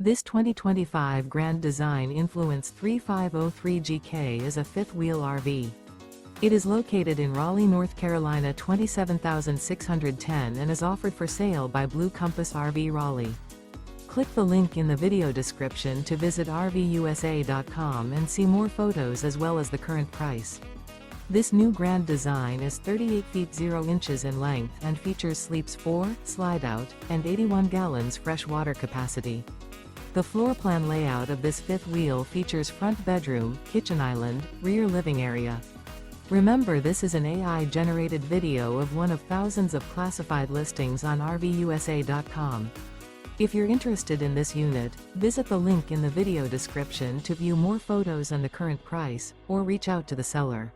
This 2025 Grand Design Influence 3503 GK is a fifth-wheel RV. It is located in Raleigh, North Carolina 27610 and is offered for sale by Blue Compass RV Raleigh. Click the link in the video description to visit RVUSA.com and see more photos as well as the current price. This new Grand Design is 38 feet 0 inches in length and features sleeps 4, Slideout, and 81 gallons fresh water capacity. The floor plan layout of this fifth wheel features front bedroom, kitchen island, rear living area. Remember, this is an AI-generated video of one of thousands of classified listings on RVUSA.com. If you're interested in this unit, visit the link in the video description to view more photos and the current price, or reach out to the seller.